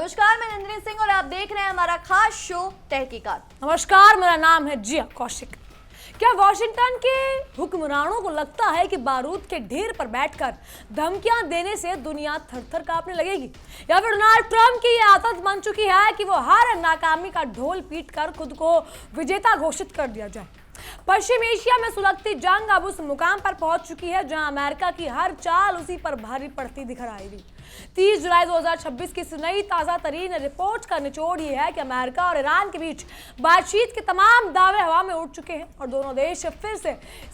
नमस्कार, मैं नंदिनी सिंह और आप देख रहे हैं हमारा खास शो तहकीकात। नमस्कार, मेरा नाम है जिया कौशिक। क्या वॉशिंगटन के हुक्मरानों को लगता है कि बारूद के ढेर पर बैठकर धमकियां देने से दुनिया थर-थर कांपने लगेगी, या फिर डोनाल्ड ट्रंप की यह आदत बन चुकी है कि वो हर नाकामी का ढोल पीटकर खुद को विजेता घोषित कर दिया जाए। पश्चिम एशिया में सुलगती जंग अब उस मुकाम पर पहुंच चुकी है जहां अमेरिका की हर चाल उसी पर भारी पड़ती दिख रही। 30 जुलाई 2026 की इस नई ताज़ा तरीन रिपोर्ट का निचोड़ ये है कि अमेरिका और ईरान के बीच बातचीत के तमाम दावे हवा में उड़ चुके हैं और दोनों देश फिर से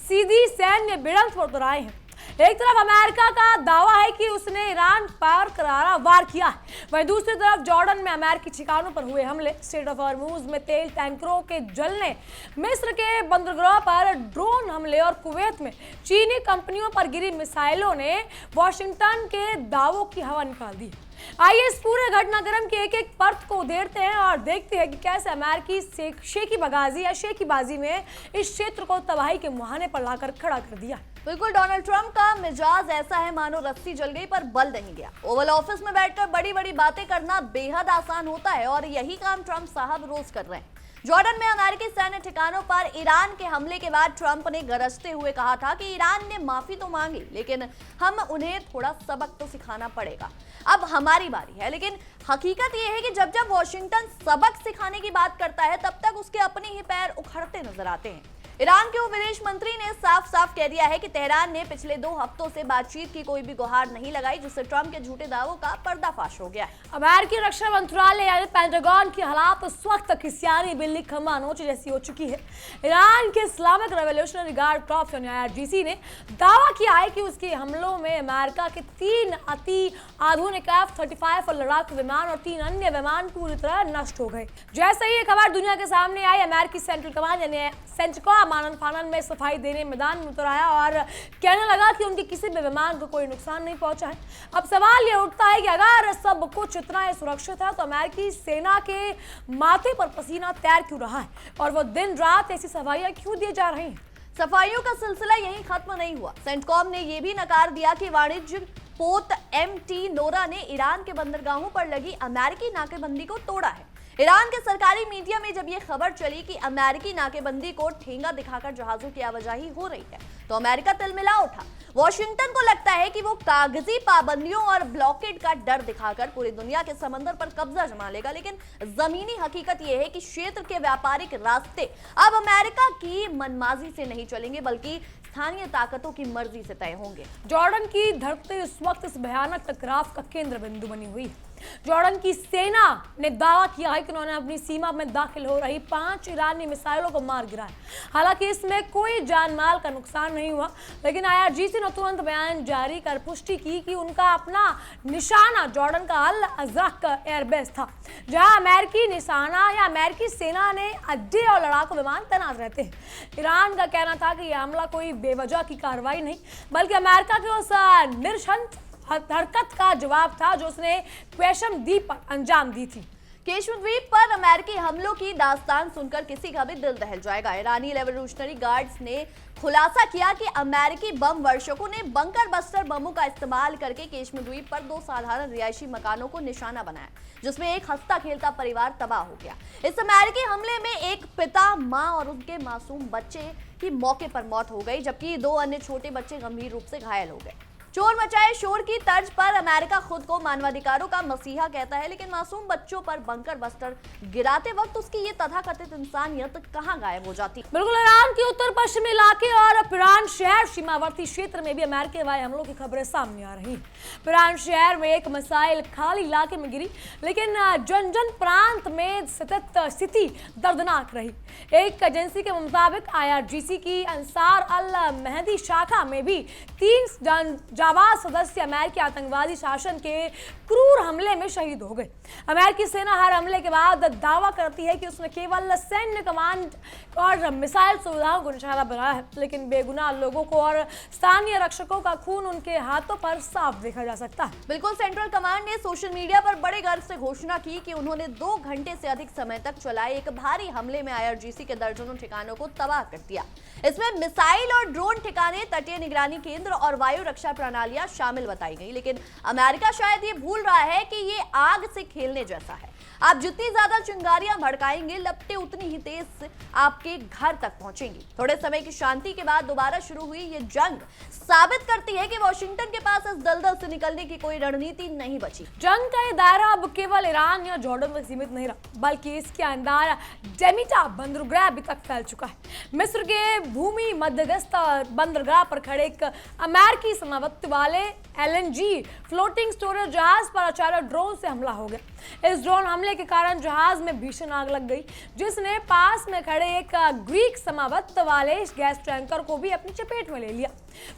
सीधी सैन्य भिड़ंत पर उतर आए हैं। एक तरफ अमेरिका का दावा है कि उसने ईरान पर करारा वार किया है, वहीं दूसरी तरफ जॉर्डन में अमेरिकी ठिकानों पर हुए हमले, स्ट्रेट ऑफ हॉर्मुज में तेल टैंकरों के जलने, मिस्र के बंदरगाह पर ड्रोन हमले और कुवैत में चीनी कंपनियों पर गिरी मिसाइलों ने वॉशिंगटन के दावों की हवा निकाल दी। आइए इस पूरे घटनाक्रम की एक एक परत को उधेड़ते हैं और देखते हैं कि कैसे अमेरिकी शेखीबाजी में इस क्षेत्र को तबाही के मुहाने पर लाकर खड़ा कर दिया। बिल्कुल, डोनाल्ड ट्रंप का मिजाज ऐसा है मानो रस्सी जल गई पर बल नहीं गया। ओवल ऑफिस में बैठकर बड़ी बड़ी बातें करना बेहद आसान होता है और यही काम ट्रंप साहब रोज कर रहे हैं। जॉर्डन में अमेरिकी सैन्य ठिकानों पर ईरान के हमले के बाद ट्रंप ने गरजते हुए कहा था कि ईरान ने माफी तो मांगी, लेकिन हम उन्हें थोड़ा सबक तो सिखाना पड़ेगा। अब हमारी बारी है। लेकिन हकीकत यह है कि जब जब वॉशिंगटन सबक सिखाने की बात करता है तब तक उसके अपने ही पैर उखड़ते नजर आते हैं। ईरान के उप विदेश मंत्री ने साफ साफ कह दिया है कि तेहरान ने पिछले 2 हफ्तों से बातचीत की कोई भी गुहार नहीं लगाई, जिससे ट्रंप के झूठे दावों का पर्दाफाश हो गया है। अमेरिकी रक्षा मंत्रालय यानी पेंटागन की हालात उस वक्त किसियानी बिल्ली खम्मा नोच जैसी हो चुकी है। ईरान के इस्लामिक रेवोल्यूशनरी गार्ड कॉर्प्स यानी IRGC ने दावा किया है कि उसके हमलों में अमेरिका के 3 अति आधुनिक F-35 और लड़ाकू विमान और 3 अन्य विमान पूरी तरह नष्ट हो गए। जैसे ही ये खबर दुनिया के सामने आई, अमेरिकी सेंट्रल कमांड यानी सेंटकॉम मानन फानन में सफाई देने मैदान में उतर आया और कहने लगा कि उनके किसी भी विमान को कोई नुकसान नहीं पहुंचा है। अब सवाल ये उठता है कि अगर सब कुछ इतना ही सुरक्षित है तो अमेरिकी सेना के माथे पर पसीना तैर क्यों रहा है और वो दिन रात ऐसी सफाइयां क्यों दिए जा रही हैं? सफाइयों का सिलसिला यहीं खत्म नहीं हुआ। सेंटकॉम ने यह भी नकार दिया कि वाणिज्यिक पोत MT नोरा ने ईरान के बंदरगाहों पर लगी अमेरिकी नाकेबंदी को तोड़ा है। ईरान के सरकारी मीडिया में जब यह खबर चली कि अमेरिकी नाकेबंदी को ठेंगा दिखाकर जहाजों की आवाजाही हो रही है तो अमेरिका तिलमिला उठा। वॉशिंगटन को लगता है कि वो कागजी पाबंदियों और ब्लॉकेड का डर दिखाकर पूरी दुनिया के समंदर पर कब्जा जमा लेगा, लेकिन जमीनी हकीकत यह है कि क्षेत्र के व्यापारिक रास्ते अब अमेरिका की मनमाजी से नहीं चलेंगे बल्कि स्थानीय ताकतों की मर्जी से तय होंगे। जॉर्डन की धरती इस वक्त इस भयानक टकराव का केंद्र बिंदु बनी हुई है। जॉर्डन की सेना ने दावा किया है कि उन्होंने अपनी सीमा में दाखिल हो रही 5 ईरानी मिसाइलों को मार गिराया। हालांकि इसमें कोई जान माल का नुकसान नहीं हुआ, लेकिन IRGC ने तुरंत बयान जारी कर पुष्टि की कि उनका अपना निशाना जॉर्डन का अल अज़रक एयरबेस था, जहां अमेरिकी निशाना या अमेरिकी सेना ने अड्डे और लड़ाकू विमान तैनात रहते हैं। ईरान का कहना था कि यह हमला कोई बेवजह की कार्रवाई नहीं बल्कि अमेरिका के उस निरशंस हरकत का जवाब था जो उसने केशम द्वीप पर अंजाम दी थी। केशम द्वीप पर अमेरिकी हमलों की दास्तान सुनकर किसी का भी दिल दहल जाएगा। ईरानी रेवोल्यूशनरी गार्ड्स ने खुलासा किया कि अमेरिकी बम वर्षकों ने बंकर बस्टर बमों का इस्तेमाल करके केशम द्वीप पर 2 साधारण रिहायशी मकानों को निशाना बनाया, जिसमें एक हंसता खेलता परिवार तबाह हो गया। इस अमेरिकी हमले में एक पिता, मां और उनके मासूम बच्चे की मौके पर मौत हो गई, जबकि 2 अन्य छोटे बच्चे गंभीर रूप से घायल हो गए। चोर मचाए शोर की तर्ज पर अमेरिका खुद को मानवाधिकारों का मसीहा कहता है, लेकिन मासूम बच्चों पर बंकर बस्टर गिराते वक्त उसकी ये तथाकथित इंसानियत कहां गायब हो जाती? बिल्कुल, ईरान के उत्तर पश्चिमी इलाके और पिरान शहर सीमावर्ती क्षेत्र में भी अमेरिकी हवाई हमलों की खबरें सामने आ रही हैं। पिरान शहर में एक मिसाइल खाली इलाके में गिरी, लेकिन जंजन प्रांत में स्थिति दर्दनाक रही। एक एजेंसी के मुताबिक IRGC की अंसार अल मेहदी शाखा में भी 3 जाबाज सदस्य अमेरिकी आतंकवादी शासन के क्रूर हमले में शहीद हो गए। अमेरिकी सेना हर हमले के बाद दावा करती है कि उसने केवल सैन्य कमांड और मिसाइल सुविधाओं को निशाना बनाया है, लेकिन बेगुनाह लोगों को और स्थानीय रक्षकों का खून उनके हाथों पर साफ देखा जा सकता है। बिल्कुल, सेंट्रल कमांड ने सोशल मीडिया पर बड़े गर्व से घोषणा की कि उन्होंने 2 घंटे से अधिक समय तक चलाए एक भारी हमले में IRGC के दर्जनों ठिकानों को तबाह कर दिया। इसमें मिसाइल और ड्रोन ठिकाने, तटीय निगरानी केंद्र और वायु रक्षा प्रणालियां शामिल बताई गई, लेकिन अमेरिका शायद ये भूल रहा है कि ये आग से खेलने जैसा है। आप जितनी ज्यादा चिंगारियां भड़काएंगे, लपटें उतनी ही तेज आपके घर तक पहुंचेंगी। थोड़े समय की शांति के बाद दोबारा शुरू हुई ये जंग साबित करती है कि वॉशिंगटन के पास इस दलदल से निकलने की कोई रणनीति नहीं बची। जंग का ये दायरा अब केवल ईरान या जॉर्डन तक सीमित नहीं रहा, बल्कि इसके अंदर डेमिटा बंदरगाह अभी तक फैल चुका है। मिस्र के भूमि मध्यस्थ बंदरगाह पर खड़े एक अमेरिकी समावत्व वाले LNG फ्लोटिंग स्टोरेज जहाज पर अचानक ड्रोन से हमला हो गया। इस ड्रोन हमले के कारण जहाज में भीषण आग लग गई, जिसने पास में खड़े एक ग्रीक समावत्व वाले गैस टैंकर को भी अपनी चपेट में ले लिया।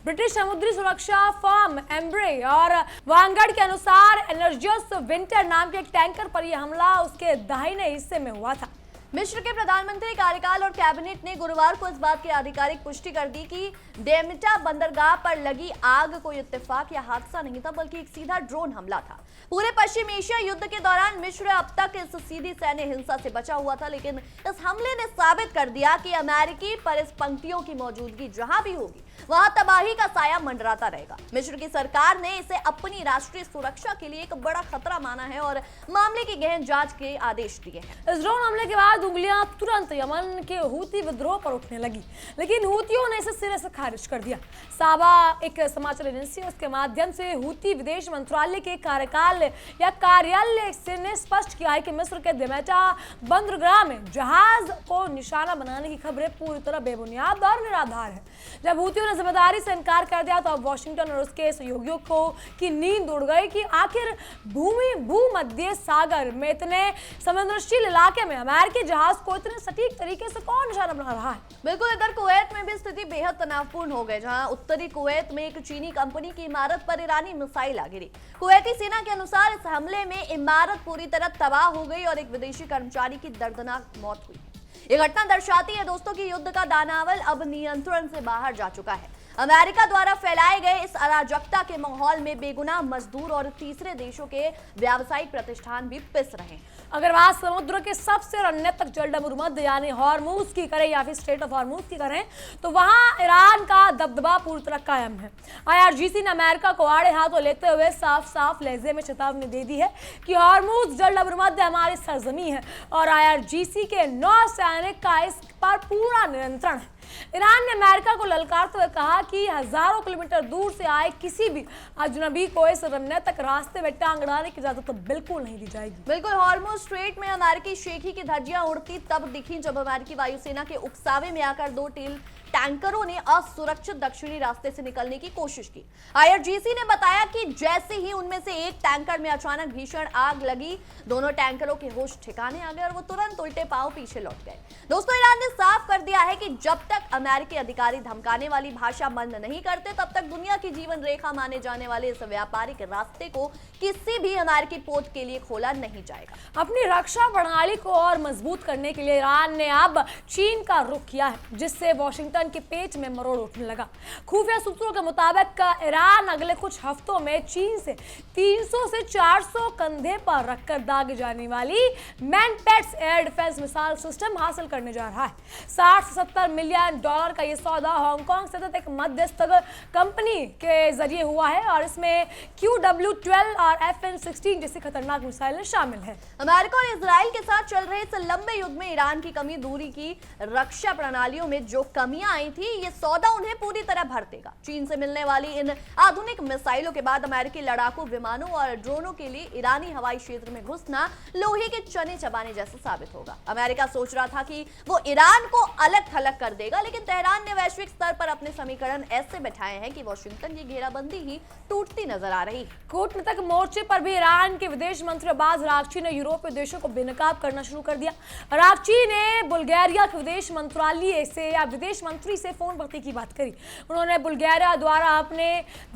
ब्रिटिश समुद्री सुरक्षा फर्म एम्ब्रे और वांगड़ के अनुसार एनर्जियस विंटर नाम के एक टैंकर पर यह हमला उसके दाहिने हिस्से में हुआ था। मिस्र के प्रधानमंत्री कार्यकाल और कैबिनेट ने गुरुवार को इस बात की आधिकारिक पुष्टि कर दी कि डेमिटा बंदरगाह पर लगी आग कोई इत्तेफाक या हादसा नहीं था, बल्कि एक सीधा ड्रोन हमला था। पूरे पश्चिम एशिया युद्ध के दौरान मिस्र अब तक इस सीधी सैन्य हिंसा से बचा हुआ था, लेकिन इस हमले ने साबित कर दिया कि अमेरिकी परिपंक्तियों की मौजूदगी जहां भी होगी, वहां तबाही का साया मंडराता रहेगा। मिस्र की सरकार ने इसे अपनी राष्ट्रीय सुरक्षा के लिए एक बड़ा खतरा माना है और मामले की गहन जांच के आदेश दिए हैं। इस ड्रोन हमले के बाद उंगलियां तुरंत यमन के हूती विद्रोह पर उठने लगी, लेकिन हूतियों ने इसे सिरे से खारिज कर दिया। साबा एक समाचार एजेंसी है, उसके माध्यम से हूती विदेश मंत्रालय के कार्यालय से ने स्पष्ट किया है कि मिस्र के डेमिटा बंदरगाह में जहाज को निशाना बनाने की खबरें पूरी तरह बेबुनियाद और निराधार है। जब हूतियों ने जिम्मेदारी से इनकार कर दिया तो अब वॉशिंगटन और उसके सहयोगियों को की नींद उड़ गई कि आखिर भूमध्य सागर में इतने संवेदनशील इलाके में अमेरिकी जहाज को इतने सटीक तरीके से कौन निशाना बना रहा है। बिल्कुल, इधर कुवैत में भी स्थिति बेहद तनावपूर्ण हो गई, जहां उत्तरी कुवैत में एक चीनी कंपनी की इमारत पर ईरानी मिसाइल आ गिरी। कुवैती सेना के अनुसार इस हमले में इमारत पूरी तरह तबाह हो गई और एक विदेशी कर्मचारी की दर्दनाक मौत हुई। ये घटना दर्शाती है दोस्तों कि युद्ध का दानावल अब नियंत्रण से बाहर जा चुका है। अमेरिका द्वारा फैलाए गए इस अराजकता के माहौल में बेगुनाह मजदूर और तीसरे देशों के व्यावसायिक प्रतिष्ठान भी पिस रहे हैं। अगर बात समुद्र के सबसे रणनीतिक जलडमरूमध्य यानी हॉर्मुज की करें या फिर स्ट्रेट ऑफ हॉर्मुज की करें, तो वहां ईरान का दबदबा पूरी तरह कायम है। IRGC ने अमेरिका को आड़े हाथों लेते हुए साफ साफ लहजे में चेतावनी दे दी है कि हॉर्मुज जलडमरूमध्य हमारी सरजमी है और IRGC के नौसैनिक का इस पर पूरा नियंत्रण है। ईरान ने अमेरिका को ललकारते हुए कहा कि हजारों किलोमीटर दूर से आए किसी भी अजनबी को इस रणनीतिक रास्ते में टांग अड़ाने की इजाजत तो बिल्कुल नहीं दी जाएगी। बिल्कुल, हॉर्मुज स्ट्रेट में अमेरिकी शेखी की धज्जियां उड़ती तब दिखी जब अमेरिकी वायुसेना के उकसावे में आकर दो टैंकरों ने असुरक्षित दक्षिणी रास्ते से निकलने की कोशिश की। IRGC ने बताया कि जैसे ही उनमें से एक टैंकर में अचानक भीषण आग लगी, दोनों टैंकरों के होश ठिकाने आ गए और वो तुरंत उल्टे पांव पीछे लौट गए। दोस्तों, ईरान ने साफ कर दिया है कि जब तक अमेरिकी अधिकारी धमकाने वाली भाषा बंद नहीं करते, तब तक दुनिया की जीवन रेखा माने जाने वाले इस व्यापारिक रास्ते को किसी भी अमेरिकी पोत के लिए खोला नहीं जाएगा। अपनी रक्षा प्रणाली को और मजबूत करने के लिए ईरान ने अब चीन का रुख किया है, जिससे वॉशिंगटन के पेच में मरोड़ उठने लगा। खुफिया सूत्रों के मुताबिक ईरान अगले कुछ हफ्तों में चीन से 300 से 400 कंधे पर रखकर दागी जाने वाली मैनपेट्स एयर डिफेंस मिसाइल सिस्टम हासिल करने जा रहा है। 60 से 70 मिलियन डॉलर का यह सौदा हांगकांग स्थित एक मध्यस्थ कंपनी के जरिए हुआ है और इसमें QW-12 और FN-16 जैसी खतरनाक मिसाइलें शामिल हैं। अमेरिका और इजराइल के साथ चल रहे इस लंबे युद्ध में ईरान की कमी दूरी की रक्षा प्रणालियों में जो कमियां आई थी, ये सौदा उन्हें पूरी तरह भर देगा। चीन से मिलने वाली इन आधुनिक मिसाइलों के बाद अमेरिकी लड़ाकू विमानों और ड्रोनों के लिए ईरानी हवाई क्षेत्र में घुसना लोहे के चने चबाने जैसा साबित होगा। अमेरिका सोच रहा था कि वो ईरान को अलग थलग कर देगा, लेकिन तेहरान ने वैश्विक स्तर पर अपने समीकरण ऐसे बैठाए हैं कि वॉशिंगटन की घेराबंदी ही टूटती नजर आ रही है। कूटनीतिक मोर्चे पर भी ईरान के विदेश मंत्री अब्बास अरागची ने यूरोपीय देशों को बेनकाब करना शुरू कर दिया। अरागची ने बुल्गारिया के विदेश मंत्रालय से या विदेश मंत्री से फोन पर की बात करी। उन्होंने बुल्गारिया द्वारा अपने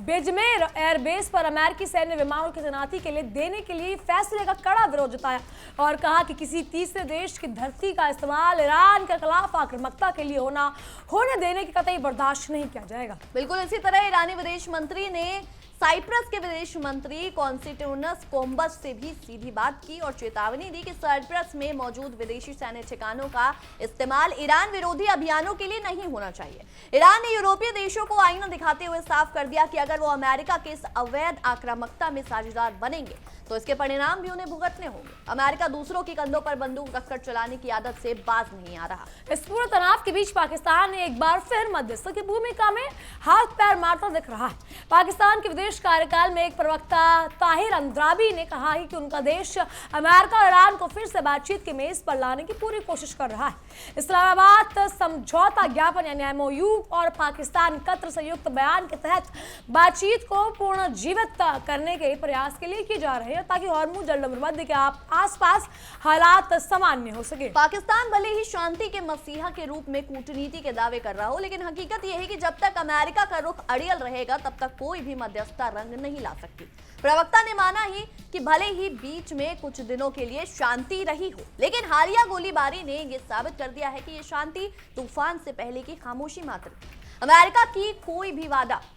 बेजमेर एयरबेस पर अमेरिकी सैन्य विमानों की तैनाती के लिए देने के लिए फैसले का कड़ा विरोध जताया और कहा कि किसी तीसरे देश की धरती का इस्तेमाल ईरान के खिलाफ आक्रामकता के लिए होने देने की कतई बर्दाश्त नहीं किया जाएगा। बिल्कुल इसी तरह ईरानी विदेश मंत्री ने साइप्रस के विदेश मंत्री कॉन्स्टेंटिनोस कोम्बस से भी सीधी बात की और चेतावनी दी कि साइप्रस में मौजूद विदेशी सैन्य ठिकानों का इस्तेमाल ईरान विरोधी अभियानों के लिए नहीं होना चाहिए। ईरान ने यूरोपीय देशों को आईना दिखाते हुए साफ कर दिया कि अगर वो अमेरिका के इस अवैध आक्रामकता में साझेदार बनेंगे तो इसके परिणाम भी उन्हें भुगतने होंगे। अमेरिका दूसरों के कंधों पर बंदूक रखकर चलाने की आदत से बाज नहीं आ रहा। इस पूरे तनाव के बीच पाकिस्तान ने एक बार फिर मध्यस्थता की भूमिका में हाथ पैर मारता दिख रहा है। पाकिस्तान के विदेश कार्यकाल में एक प्रवक्ता ताहिर अंद्राबी ने कहा है कि उनका देश अमेरिका और ईरान को फिर से बातचीत की मेज पर लाने की पूरी कोशिश कर रहा है। इस्लामाबाद समझौता ज्ञापन यानी MOU और पाकिस्तान कतर संयुक्त बयान के तहत बातचीत को पुनर्जीवित करने के प्रयास के लिए किए जा रहे हैं ताकि हॉर्मुज़ जलसंधि के आसपास हालात सामान्य हो सके। पाकिस्तान भले ही शांति के मसीहा के रूप में कूटनीति के दावे कर रहा हो, लेकिन हकीकत यह है कि जब तक अमेरिका का रुख अड़ियल रहेगा तब तक कोई भी मध्यस्थता रंग नहीं ला सकती। प्रवक्ता ने माना ही कि भले ही बीच में कुछ दिनों के लिए शांति रही हो, लेकिन हालिया गोलीबारी ने यह साबित कर दिया है कि यह शांति तूफान से पहले की खामोशी मात्र थी। अमेरिका की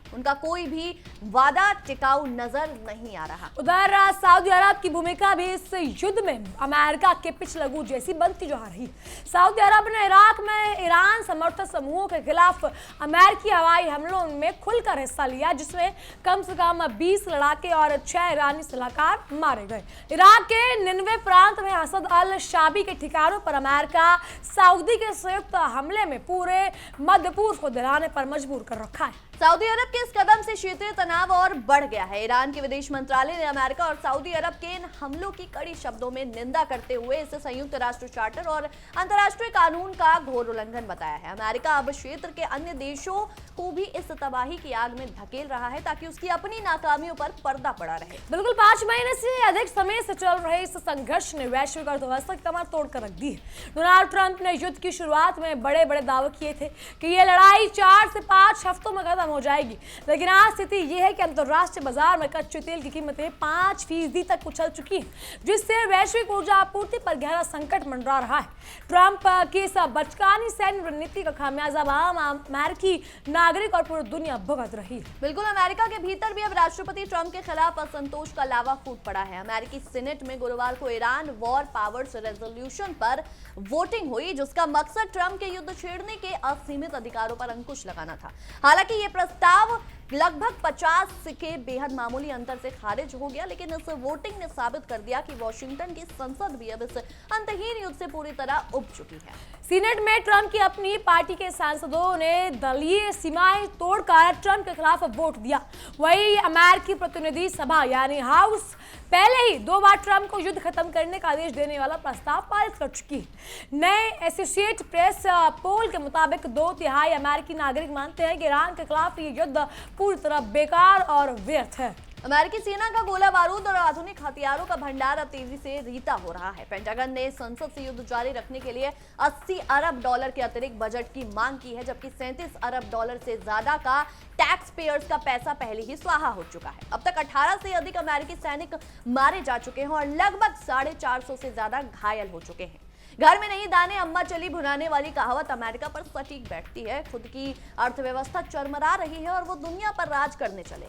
उनका कोई भी वादा टिकाऊ नजर नहीं आ रहा। उधर सऊदी अरब की भूमिका भी इस युद्ध में अमेरिका के पिछलगू जैसी बनती जा रही। सऊदी अरब ने इराक में ईरान समर्थक समूहों के खिलाफ अमेरिकी हवाई हमलों में खुलकर हिस्सा लिया, जिसमें कम से कम 20 लड़ाके और 6 ईरानी सलाहकार मारे गए। इराक के निनवे प्रांत में असद अल शाबी के ठिकानों पर अमेरिका सऊदी के संयुक्त हमले में पूरे मध्य पूर्व को दिलाने पर मजबूर कर रखा है। सऊदी अरब के इस कदम से क्षेत्रीय तनाव और बढ़ गया है। ईरान के विदेश मंत्रालय ने अमेरिका और सऊदी अरब के इन हमलों की कड़ी शब्दों में निंदा करते हुए इसे संयुक्त राष्ट्र चार्टर और अंतर्राष्ट्रीय कानून का घोर उल्लंघन बताया है। अमेरिका अब क्षेत्र के अन्य देशों को भी इस तबाही की आग में धकेल रहा है ताकि उसकी अपनी नाकामियों पर पर्दा पड़ा रहे। बिल्कुल 5 महीने से अधिक समय से चल रहे इस संघर्ष ने वैश्विक अर्थव्यवस्था की कमर तोड़कर रख दी है। डोनाल्ड ट्रंप ने युद्ध की शुरुआत में बड़े बड़े दावे किए थे कि यह लड़ाई 4 से 5 हफ्तों में खत्म हो जाएगी, लेकिन आज स्थिति यह है कि अंतर्राष्ट्रीय बाजार में कच्चे तेल की कीमतें 5% तक उछल चुकी हैं, जिससे वैश्विक ऊर्जा आपूर्ति पर गहरा संकट मंडरा रहा है। ट्रंप की इस बचकानी सैन्य रणनीति का खामियाजा आम अमेरिकी नागरिक और पूरी दुनिया भुगत रही है। बिल्कुल, अमेरिका के भीतर भी अब राष्ट्रपति ट्रंप के खिलाफ असंतोष का लावा फूट पड़ा है। अमेरिकी सीनेट में गुरुवार को ईरान वॉर पावर्स रेजोल्यूशन पर वोटिंग हुई, जिसका मकसद ट्रंप के युद्ध छेड़ने के असीमित अधिकारों पर अंकुश लगाना था। हालांकि ये प्रस्ताव लगभग 50 के बेहद मामूली अंतर से खारिज हो गया, लेकिन इस वोटिंग ने साबित कर दिया कि वॉशिंगटन की संसद भी अब इस अंतहीन युद्ध से पूरी तरह उब चुकी है। सीनेट में ट्रंप की अपनी पार्टी के सांसदों ने दलीय सीमाएं तोड़कर ट्रंप के खिलाफ वोट दिया। वही अमेरिकी प्रतिनिधि सभा यानी हाउस पहले ही 2 बार ट्रंप को युद्ध खत्म करने का आदेश देने वाला प्रस्ताव पारित कर चुकी है। नए एसोसिएट प्रेस पोल के मुताबिक 2/3 अमेरिकी नागरिक मानते हैं कि ईरान के खिलाफ ये युद्ध पूरी तरह बेकार और व्यर्थ है। अमेरिकी सेना का गोला बारूद और आधुनिक हथियारों का भंडार अब तेजी से रीता हो रहा है। पेंटागन ने संसद से युद्ध जारी रखने के लिए $80 अरब के अतिरिक्त बजट की मांग की है, जबकि $37 अरब से ज्यादा का टैक्स पेयर्स का पैसा पहले ही स्वाहा हो चुका है। अब तक 18 से अधिक अमेरिकी सैनिक मारे जा चुके हैं और लगभग 450 से ज्यादा घायल हो चुके हैं। घर में नहीं दाने अम्मा चली भुनाने वाली कहावत अमेरिका पर सटीक बैठती है। खुद की अर्थव्यवस्था चरमरा रही है और वो दुनिया पर राज करने चले।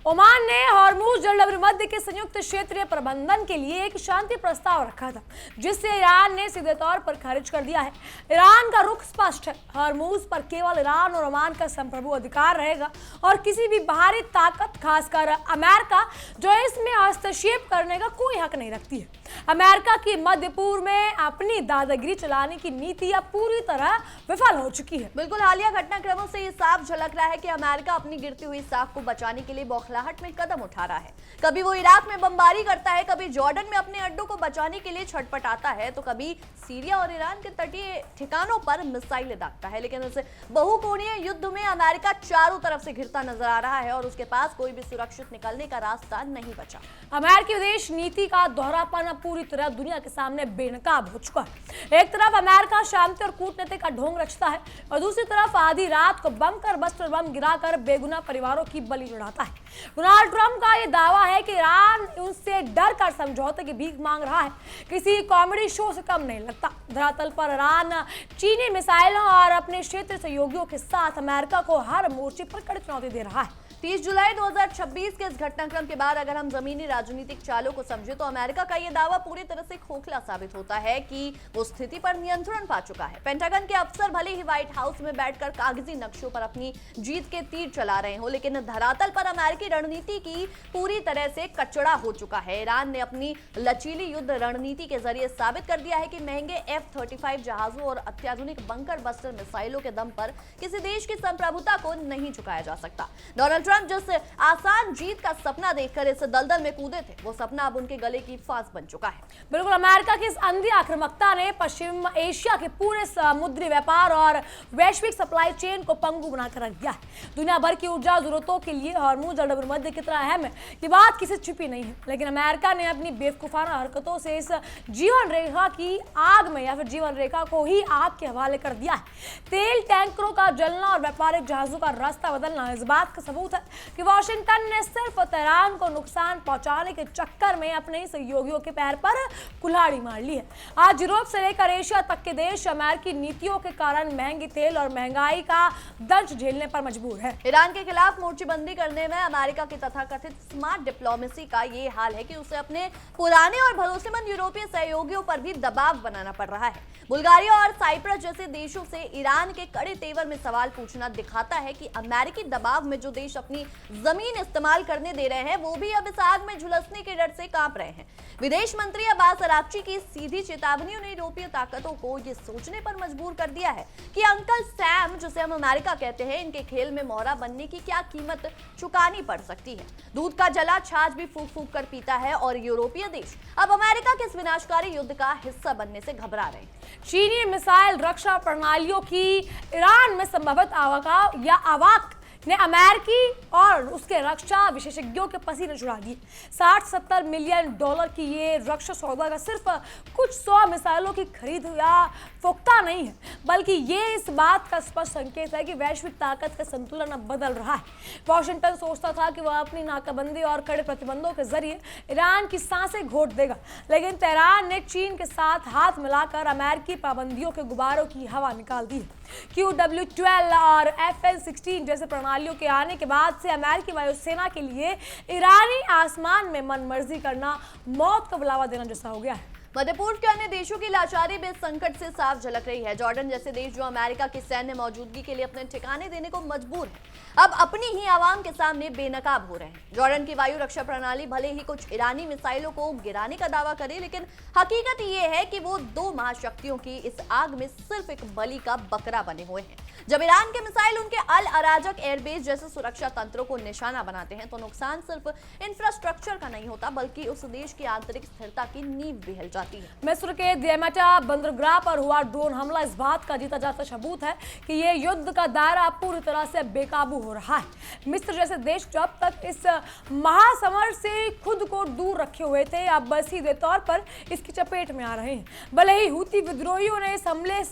ओमान ने हॉर्मुज़ जलसंधि के संयुक्त क्षेत्रीय प्रबंधन के लिए एक शांति प्रस्ताव रखा था, जिसे ईरान ने सीधे तौर पर खारिज कर दिया है। ईरान का रुख स्पष्ट है, हॉर्मुज़ पर केवल ईरान और ओमान का संप्रभु अधिकार रहेगा और किसी भी बाहरी ताकत, खासकर अमेरिका, जो इसमें हस्तक्षेप करने का कोई हक नहीं रखती है। अमेरिका की मध्य पूर्व में अपनी दादागिरी चलाने की नीति अब पूरी तरह विफल हो चुकी है। बिल्कुल, हालिया घटनाक्रमों से ये साफ झलक रहा है कि अमेरिका अपनी गिरती हुई साख को बचाने के लिए बौखलाहट में कदम उठा रहा है। कभी वो इराक में बमबारी करता है, कभी जॉर्डन में अपने अड्डों को बचाने के लिए छटपटाता है, तो कभी सीरिया और ईरान के तटीय ठिकानों पर मिसाइलें दागता है। लेकिन इस बहुकोणीय युद्ध में अमेरिका चारों तरफ से घिरता नजर आ रहा है और उसके पास कोई भी सुरक्षित निकलने का रास्ता नहीं बचा। अमेरिकी विदेश नीति का दोहरापन पूरी तरह दुनिया के सामने बेनकाब हो चुका है। एक तरफ अमेरिका शांति और कूटनीति का ढोंग रचता है और दूसरी तरफ आधी रात को बंकर बस्टर बम गिराकर बेगुनाह परिवारों की बलि चढ़ाता है। डोनाल्ड ट्रंप का यह दावा है कि ईरान उनसे डर कर समझौते की भीख मांग रहा है, किसी कॉमेडी शो से कम नहीं लगता। धरातल पर ईरान चीनी मिसाइलों और अपने क्षेत्रीय सहयोगियों के साथ अमेरिका को हर मोर्चे पर कड़ी चुनौती दे रहा है। 30 जुलाई 2026 के इस घटनाक्रम के बाद अगर हम जमीनी राजनीतिक चालों को समझे तो अमेरिका का यह दावा पूरी तरह से खोखला साबित होता है कि वो स्थिति पर नियंत्रण पा चुका है। पेंटागन के अफसर भले ही व्हाइट हाउस में बैठकर कागजी नक्शों पर अपनी जीत के तीर चला रहे हो, लेकिन धरातल पर अमेरिकी रणनीति की पूरी तरह से कचड़ा हो चुका है। ईरान ने अपनी लचीली युद्ध रणनीति के जरिए साबित कर दिया है कि महंगे F-35 जहाजों और अत्याधुनिक बंकर बस्टर मिसाइलों के दम पर किसी देश की संप्रभुता को नहीं झुकाया जा सकता। डोनाल्ड ट्रंप जिस आसान जीत का सपना देखकर इस दलदल में कूदे थे, वो सपना अब उनके गले की फांस बन चुका है। बिल्कुल, अमेरिका की इस अंधी आक्रामकता ने पश्चिम एशिया के पूरे समुद्री व्यापार और वैश्विक सप्लाई चेन को पंगु बनाकर रख दिया है। दुनिया भर की ऊर्जा जरूरतों के लिए हॉर्मुज और मध्य कितना अहम है, ये बात किसी छिपी नहीं है। लेकिन अमेरिका ने अपनी बेवकूफाना हरकतों से इस जीवन रेखा की आग में या फिर जीवन रेखा को ही आग के हवाले कर दिया है। तेल टैंकरों का जलना और व्यापारिक जहाजों का रास्ता बदलना इस बात का सबूत है कि वाशिंगटन ने सिर्फ तेहरान को नुकसान पहुंचाने के चक्कर में अपने ही सहयोगियों के पैर पर कुल्हाड़ी मार ली है। आज यूरोप से लेकर एशिया तक के देश अमेरिकी नीतियों के कारण महंगी तेल और महंगाई का दंश झेलने पर मजबूर है। ईरान के खिलाफ मोर्चेबंदी करने में अमेरिका की तथाकथित स्मार्ट डिप्लोमेसी का ये हाल है कि उसे अपने पुराने और भरोसेमंद यूरोपीय सहयोगियों पर भी दबाव बनाना पड़ रहा है। बुल्गारिया और साइप्रस जैसे देशों से ईरान के कड़े तेवर में सवाल पूछना दिखाता है कि अमेरिकी दबाव में जो देश अपनी जमीन इस्तेमाल करने दे रहे हैं, वो भी अब इस आग में झुलसने के डर से कांप रहे हैं। विदेश मंत्री अब्बास अराक्ची की सीधी चेतावनी ने यूरोपीय ताकतों को ये सोचने पर मजबूर कर दिया है कि अंकल सैम, जिसे हम अमेरिका कहते हैं, इनके खेल में मोहरा बनने की क्या कीमत चुकानी पड़ सकती है। दूध का जला छाछ भी फूंक फूंक कर पीता है और यूरोपीय देश अब अमेरिका के इस विनाशकारी युद्ध का हिस्सा बनने से घबरा रहे हैं। चीनी मिसाइल रक्षा प्रणालियों की ईरान में संभवित आवाक ने अमेरिकी और उसके रक्षा विशेषज्ञों के पसीने छुड़ा दिए। 60-70 मिलियन डॉलर की ये रक्षा सौदा का सिर्फ कुछ 100 मिसाइलों की खरीद या पुख्ता नहीं है, बल्कि ये इस बात का स्पष्ट संकेत है कि वैश्विक ताकत का संतुलन अब बदल रहा है। वॉशिंगटन सोचता था कि वह अपनी नाकाबंदी और कड़े प्रतिबंधों के जरिए ईरान की सांसें घोट देगा, लेकिन तेहरान ने चीन के साथ हाथ मिलाकर अमेरिकी पाबंदियों के गुब्बारों की हवा निकाल दी है। QW-12 और FN-16 जैसे प्रणालियों के आने के बाद से अमेरिकी वायुसेना के लिए ईरानी आसमान में मनमर्जी करना मौत का बुलावा देना जैसा हो गया है। मध्य पूर्व के अन्य देशों की लाचारी भी इस संकट से साफ झलक रही है। जॉर्डन जैसे देश जो अमेरिका की सैन्य मौजूदगी के लिए अपने ठिकाने देने को मजबूर है, अब अपनी ही आवाम के सामने बेनकाब हो रहे हैं। जॉर्डन की वायु रक्षा प्रणाली भले ही कुछ ईरानी मिसाइलों को गिराने का दावा करे, लेकिन हकीकत ये है कि वो दो महाशक्तियों की इस आग में सिर्फ एक बलि का बकरा बने हुए हैं। जब ईरान के मिसाइल उनके अल अराजक एयरबेस जैसे सुरक्षा तंत्रों को निशाना बनाते हैं, तो नुकसान सिर्फ इंफ्रास्ट्रक्चर का नहीं होता, बल्कि उस देश की आंतरिक स्थिरता की नींव भी हिल जाती है। मिस्र के दियमटा बंदरगाह पर हुआ ड्रोन हमला इस बात का जीता जाता सबूत है कि ये युद्ध का दायरा पूरी तरह से बेकाबू हो रहा है। मिस्र जैसे देश जब तक इस महासमर से खुद को दूर रखे हुए थे, अब सीधे तौर पर इसकी चपेट में आ रहे हैं। भले ही हूती विद्रोहियों ने इस हमले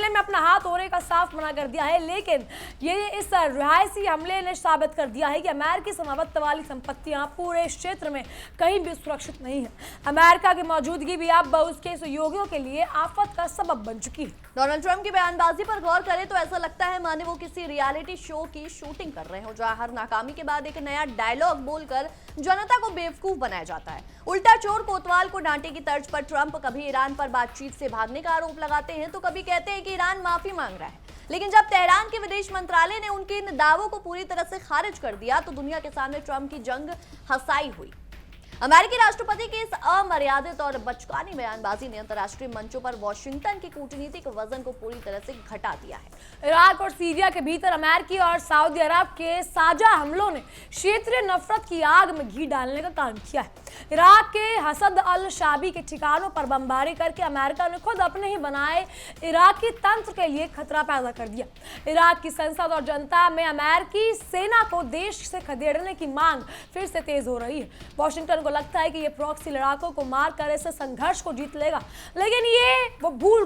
में अपना हाथ होने का साफ मना कर दिया है, लेकिन ये इस रिहायशी हमले ने साबित कर दिया है कि अमेरिकी समावत्त वाली संपत्तियां पूरे क्षेत्र में कहीं भी सुरक्षित नहीं है। अमेरिका की मौजूदगी भी अब उसके सहयोगियों के लिए आफत का सबब बन चुकी है। डोनाल्ड ट्रंप की बयानबाजी पर गौर करें तो ऐसा लगता है माने वो किसी रियलिटी शो की शूटिंग कर रहे हो, जहां हर नाकामी के बाद एक नया डायलॉग बोलकर जनता को बेवकूफ बनाया जाता है। उल्टा चोर कोतवाल को डांटे की तर्ज पर ट्रंप कभी ईरान पर बातचीत से भागने का आरोप लगाते हैं, तो कभी कहते हैं कि ईरान माफी मांग रहा है। लेकिन जब तेहरान के विदेश मंत्रालय ने उनके इन दावों को पूरी तरह से खारिज कर दिया, तो दुनिया के सामने ट्रंप की जंग हसाई हुई। अमेरिकी राष्ट्रपति की इस अमर्यादित और बचकानी बयानबाजी ने अंतर्राष्ट्रीय मंचों पर वॉशिंगटन के कूटनीतिक वजन को पूरी तरह से घटा दिया है। इराक और सीरिया के भीतर अमेरिकी और सऊदी अरब के साझा हमलों ने क्षेत्रीय नफरत की आग में घी डालने का काम किया है। इराक के हसद अल शाबी के ठिकानों पर बमबारी करके अमेरिका ने खुद अपने ही बनाए इराकी तंत्र के लिए खतरा पैदा कर दिया। इराक की संसद और जनता में अमेरिकी सेना को देश से खदेड़ने की मांग फिर से तेज हो रही है। वॉशिंगटन को लगता है कि ये प्रॉक्सी लड़ाकों को मारकर इस संघर्ष को जीत लेगा, लेकिन ये वो भूल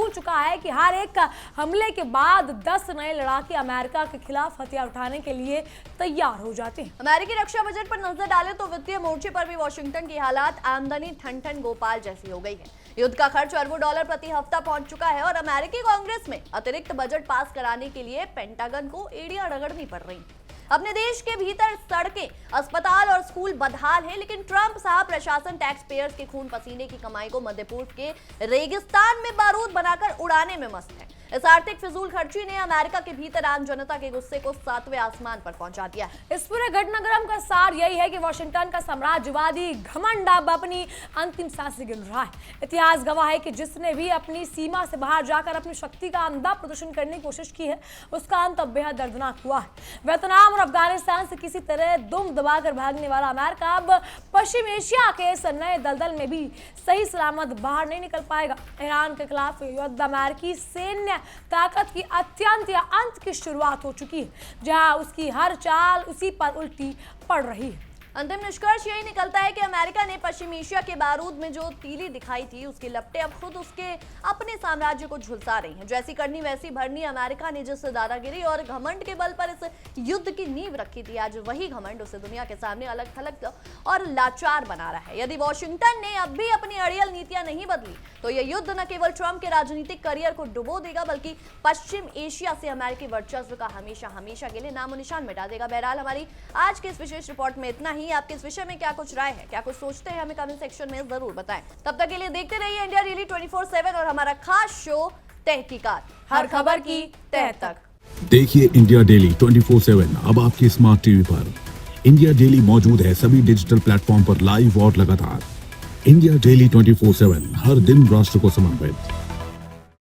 चुका है कि हर एक हमले के बाद 10 नए लड़ाके अमेरिका के खिलाफ हथियार उठाने के लिए तैयार हो जाते हैं। अमेरिकी रक्षा बजट पर नजर डालें तो वित्तीय मोर्चे पर भी वॉशिंगटन की हालात आमदनी ठन गोपाल जैसी हो गई है। युद्ध का खर्च अरबों डॉलर प्रति हफ्ता पहुंच चुका है और अमेरिकी कांग्रेस में अतिरिक्त बजट पास कराने के लिए पेंटागन को एड़ियां रगड़नी पड़ रही। अपने देश के भीतर सड़कें, अस्पताल और स्कूल बदहाल हैं, लेकिन ट्रंप साहब प्रशासन टैक्स पेयर्स के खून पसीने की कमाई को मध्य पूर्व के रेगिस्तान में बारूद बनाकर उड़ाने में मस्त है। इस आर्थिक फिजूल खर्ची ने अमेरिका के भीतर आम जनता के गुस्से को 7वें आसमान पर पहुंचा दिया है। इस पूरे घटनाक्रम का सार यही है कि वॉशिंगटन का साम्राज्यवादी घमंड अब अपनी अंतिम सांसें गिन रहा है। इतिहास गवाह है कि जिसने भी अपनी सीमा से बाहर जाकर अपनी शक्ति का अंधा प्रदर्शन करने की कोशिश की है, उसका अंत अब बेहद दर्दनाक हुआ है। वियतनाम और अफगानिस्तान से किसी तरह दुम दबाकर भागने वाला अमेरिका अब पश्चिम एशिया के इस नए दलदल में भी सही सलामत बाहर नहीं निकल पाएगा। ईरान के खिलाफ युद्ध अमेरिकी सैन्य ताकत की अत्यंत या अंत की शुरुआत हो चुकी है, जहां उसकी हर चाल उसी पर उल्टी पड़ रही है। अंतिम निष्कर्ष यही निकलता है कि अमेरिका ने पश्चिम एशिया के बारूद में जो तीली दिखाई थी, उसकी लपटें अब खुद उसके अपने साम्राज्य को झुलसा रही हैं। जैसी करनी वैसी भरनी अमेरिका ने जिस दादागिरी और घमंड के बल पर इस युद्ध की नींव रखी थी, आज वही घमंड उसे दुनिया के सामने अलग थलग और लाचार बना रहा है। यदि वॉशिंगटन ने अब भी अपनी अड़ियल नीतियां नहीं बदली तो यह युद्ध न केवल ट्रंप के राजनीतिक करियर को डुबो देगा, बल्कि पश्चिम एशिया से अमेरिकी वर्चस्व का हमेशा के लिए नामो निशान मिटा देगा। बहरहाल हमारी आज के इस विशेष रिपोर्ट में इतना ही। आपके इस विषय में क्या कुछ राय है, क्या कुछ सोचते हैं, हमें कमेंट सेक्शन में जरूर बताएं। तब तक के लिए देखते रहिए इंडिया डेली 24/7 और हमारा खास शो तहकीकात, हर खबर की तह तक। देखिए इंडिया डेली 24/7 अब आपके स्मार्ट टीवी पर। इंडिया डेली मौजूद है सभी डिजिटल प्लेटफॉर्म पर लाइव और लगातार। इंडिया डेली 24/7 हर दिन राष्ट्र को समर्पित।